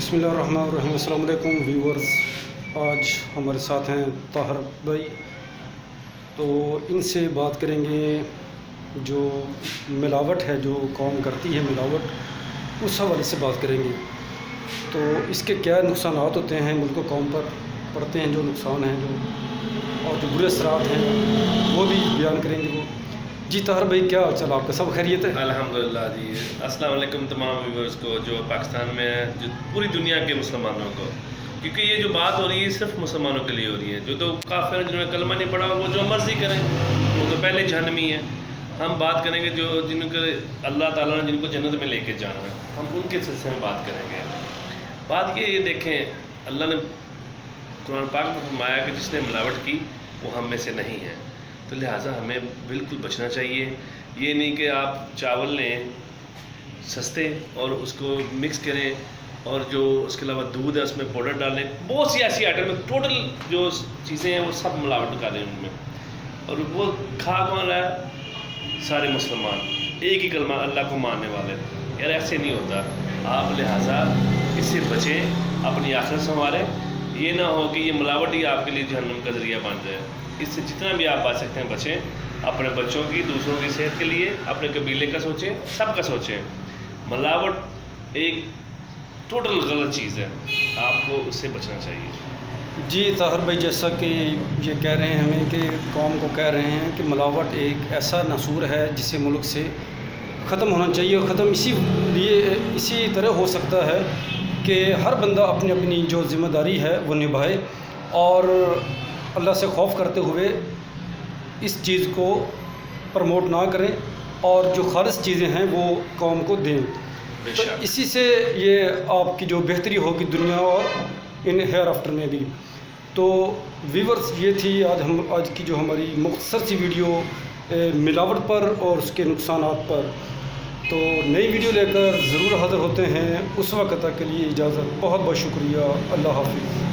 بسم اللہ الرحمن الرحیم۔ السلام علیکم ویورز، آج ہمارے ساتھ ہیں طاہر بھائی، تو ان سے بات کریں گے جو ملاوٹ ہے، جو قوم کرتی ہے ملاوٹ، اس حوالے سے بات کریں گے۔ تو اس کے کیا نقصانات ہوتے ہیں، ملک و قوم پر پڑتے ہیں جو نقصان ہیں اور جو برے اثرات ہیں وہ بھی بیان کریں گے وہ۔ جی طاہر بھائی، کیا حال چال آپ کا؟ سب خیریت ہے؟ الحمدللہ جی۔ السلام علیکم تمام ویورز کو جو پاکستان میں ہیں، جو پوری دنیا کے مسلمانوں کو، کیونکہ یہ جو بات ہو رہی ہے صرف مسلمانوں کے لیے ہو رہی ہے۔ جو تو کافر ہیں، جنہوں نے کلمہ نہیں پڑھا، وہ جو مرضی کریں، وہ تو پہلے جہنمی ہیں۔ ہم بات کریں گے جو جن کو اللہ تعالیٰ نے جن کو جنت میں لے کے جانا ہے، ہم ان کے سلسلے میں بات کریں گے۔ بات یہ دیکھیں، اللہ نے قرآن پاک میں فرمایا کہ جس نے ملاوٹ کی وہ ہم میں سے نہیں ہے، تو لہٰذا ہمیں بالکل بچنا چاہیے۔ یہ نہیں کہ آپ چاول لیں سستے اور اس کو مکس کریں، اور جو اس کے علاوہ دودھ ہے اس میں پاؤڈر ڈالیں، بہت سی ایسی آئٹم میں ٹوٹل جو چیزیں ہیں وہ سب ملاوٹ کر رہے ہیں ان میں، اور وہ کھا کون رہا ہے؟ سارے مسلمان، ایک ہی کلمہ اللہ کو ماننے والے۔ یار ایسے نہیں ہوتا، آپ لہٰذا اس سے بچیں، اپنی آخرت سنواریں۔ یہ نہ ہو کہ یہ ملاوٹ ہی آپ کے لیے جہنم کا ذریعہ بن جائے۔ اس سے جتنا بھی آپ بچ سکتے ہیں بچیں، اپنے بچوں کی، دوسروں کی صحت کے لیے، اپنے قبیلے کا سوچیں، سب کا سوچیں۔ ملاوٹ ایک ٹوٹل غلط چیز ہے، آپ کو اس سے بچنا چاہیے۔ جی طاہر بھائی، جیسا کہ یہ کہہ رہے ہیں ہمیں کہ قوم کو کہہ رہے ہیں کہ ملاوٹ ایک ایسا ناسور ہے جسے ملک سے ختم ہونا چاہیے، اور ختم اسی طرح ہو سکتا ہے کہ ہر بندہ اپنی اپنی جو ذمہ داری ہے وہ نبھائے، اور اللہ سے خوف کرتے ہوئے اس چیز کو پروموٹ نہ کریں، اور جو خالص چیزیں ہیں وہ قوم کو دیں۔ تو اسی سے یہ آپ کی جو بہتری ہوگی دنیا اور ان ہیئر آفٹر میں بھی۔ تو ویورز، یہ تھی آج کی جو ہماری مختصر سی ویڈیو ملاوٹ پر اور اس کے نقصانات پر۔ تو نئی ویڈیو لے کر ضرور حاضر ہوتے ہیں، اس وقت تک کے لیے اجازت، بہت بہت شکریہ، اللہ حافظ۔